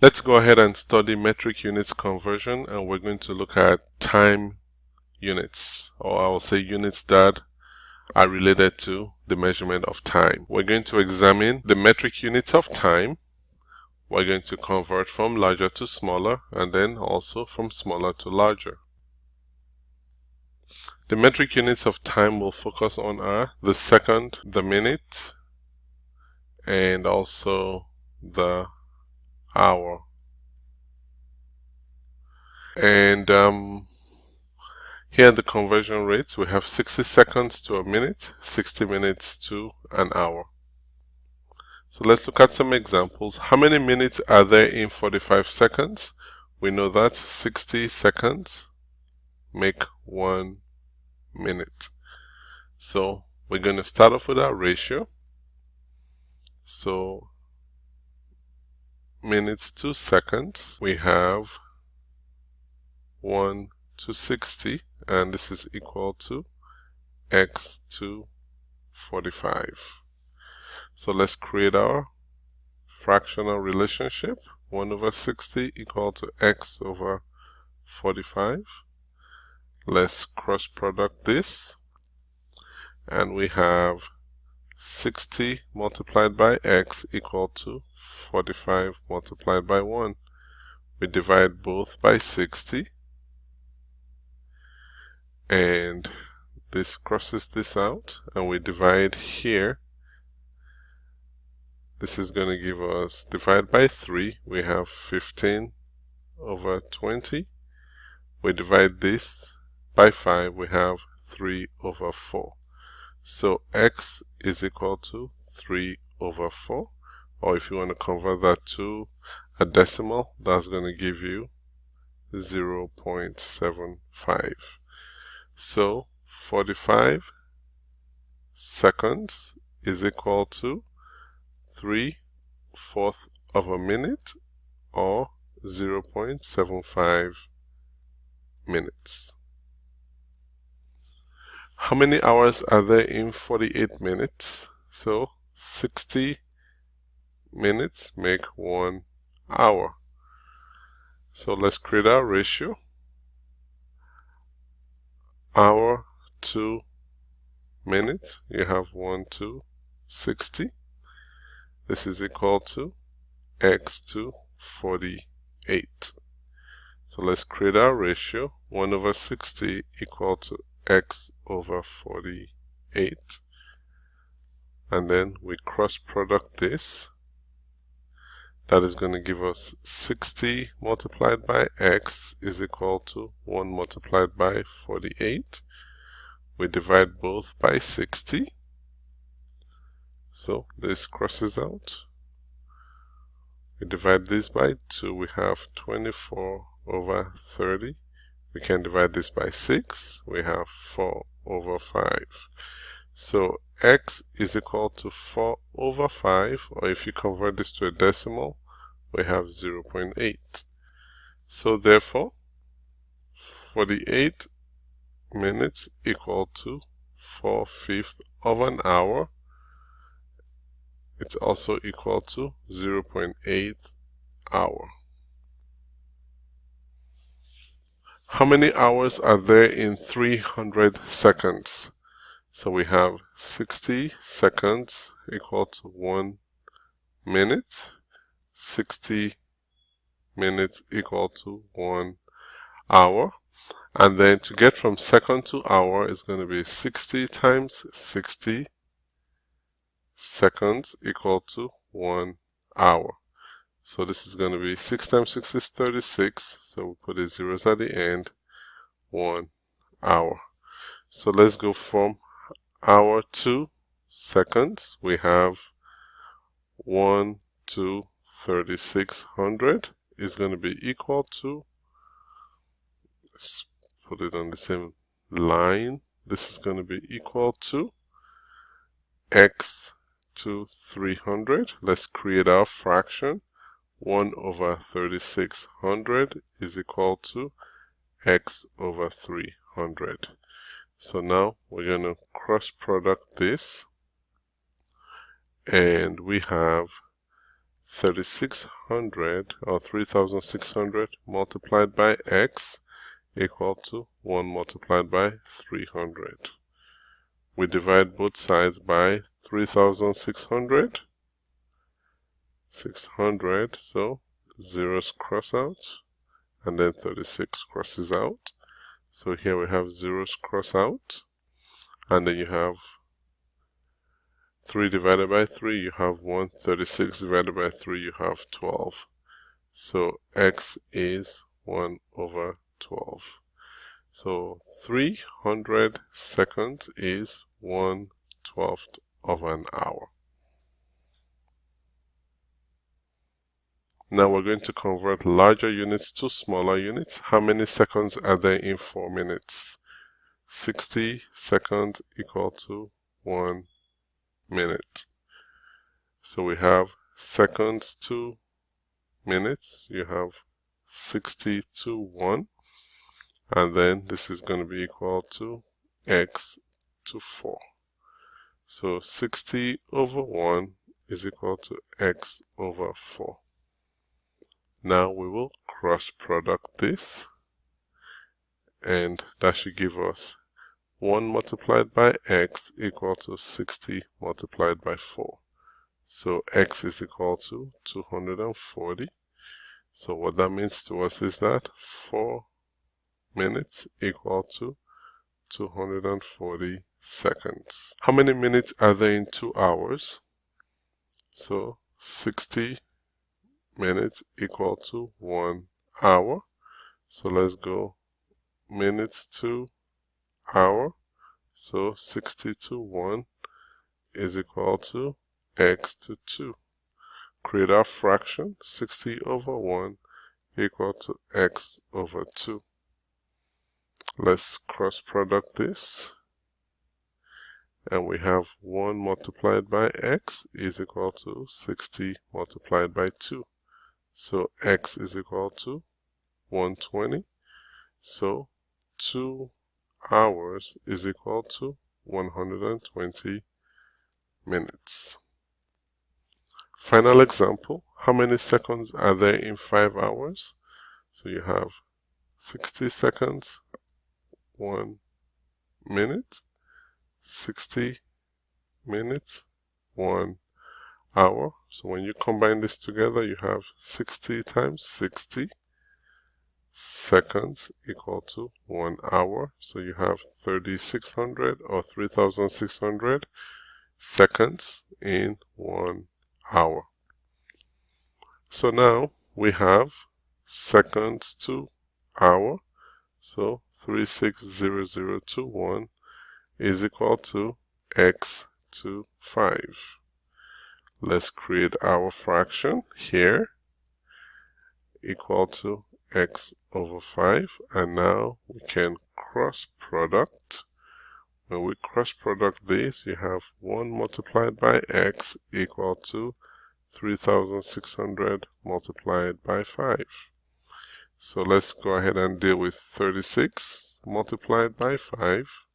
Let's go ahead and study metric units conversion, and we're going to look at time units, or I will say units that are related to the measurement of time. We're going to examine the metric units of time. We're going to convert from larger to smaller, and then also from smaller to larger. The metric units of time we'll focus on are the second, the minute, and also the hour. And here are the conversion rates. We have 60 seconds to a minute, 60 minutes to an hour. So let's look at some examples. How many minutes are there in 45 seconds? We know that 60 seconds make 1 minute. So we're going to start off with our ratio. So minutes to seconds, we have 1 to 60, and this is equal to x to 45. So let's create our fractional relationship. 1 over 60 equal to x over 45. Let's cross product this, and we have 60 multiplied by x equal to 45 multiplied by 1. We divide both by 60, and this crosses this out, and we divide here. This is going to give us, divide by 3, we have 15 over 20. We divide this by 5, we have 3 over 4. So x is equal to 3 over 4, or if you want to convert that to a decimal, that's going to give you 0.75. So 45 seconds is equal to 3/4 of a minute, or 0.75 minutes. How many hours are there in 48 minutes? So 60 minutes make 1 hour. So let's create our ratio. Hour to minute, you have 1 to 60. This is equal to x to 48. So let's create our ratio. 1 over 60 equal to x over 48. And then we cross product this. That is going to give us 60 multiplied by x is equal to 1 multiplied by 48. We divide both by 60. So this crosses out. We divide this by 2. We have 24 over 30. We can divide this by 6. We have 4 over 5. So x is equal to 4 over 5, or if you convert this to a decimal, we have 0.8. So therefore, 48 minutes equal to 4/5 of an hour. It's also equal to 0.8 hour. How many hours are there in 300 seconds? So we have 60 seconds equal to 1 minute. 60 minutes equal to 1 hour. And then to get from second to hour is going to be 60 times 60 seconds equal to 1 hour. So this is going to be 6 times 6 is 36. So we put the zeros at the end. 1 hour. So let's go from hour to seconds. We have 1 to 3600 is going to be equal to, let's put it on the same line. This is going to be equal to x to 300. Let's create our fraction. 1 over 3600 is equal to x over 300. So now we're going to cross product this, and we have 3600 or 3600 multiplied by x equal to 1 multiplied by 300. We divide both sides by 3600, 600, so zeros cross out, and then 36 crosses out. So here we have zeros cross out, and then you have 3 divided by 3, you have 1. 36 divided by 3, you have 12. So x is 1 over 12. So 300 seconds is 1/12 of an hour. Now we're going to convert larger units to smaller units. How many seconds are there in 4 minutes? 60 seconds equal to 1 minute. So we have seconds to minutes. You have 60 to 1. And then this is going to be equal to x to 4. So 60 over 1 is equal to x over 4. Now we will cross product this, and that should give us 1 multiplied by x equal to 60 multiplied by 4. So x is equal to 240. So what that means to us is that 4 minutes equal to 240 seconds. How many minutes are there in 2 hours? So 60 minutes equal to 1 hour. So let's go minutes to hour. So 60 to 1 is equal to x to 2. Create our fraction. 60 over 1 equal to x over 2. Let's cross product this, and we have 1 multiplied by x is equal to 60 multiplied by 2. So x is equal to 120. So 2 hours is equal to 120 minutes. Final example, how many seconds are there in 5 hours? So you have 60 seconds, 1 minute, 60 minutes, 1 hour. So when you combine this together, you have 60 times 60 seconds equal to 1 hour. So you have 3600 or 3600 seconds in 1 hour. So now we have seconds to hour. So 360021 is equal to x to 5. Let's create our fraction here equal to x over 5, and now we can cross product. When we cross product this, you have 1 multiplied by x equal to 3600 multiplied by 5. So let's go ahead and deal with 36 multiplied by 5.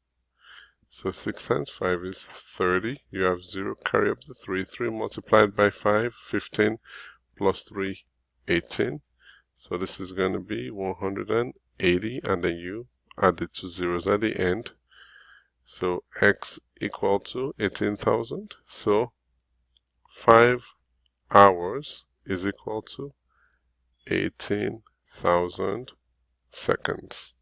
So 6 times 5 is 30. You have 0, carry up the 3. 3 multiplied by 5, 15 plus 3, 18. So this is going to be 180, and then you add the 2 zeros at the end. So x equal to 18,000. So 5 hours is equal to 18,000 seconds.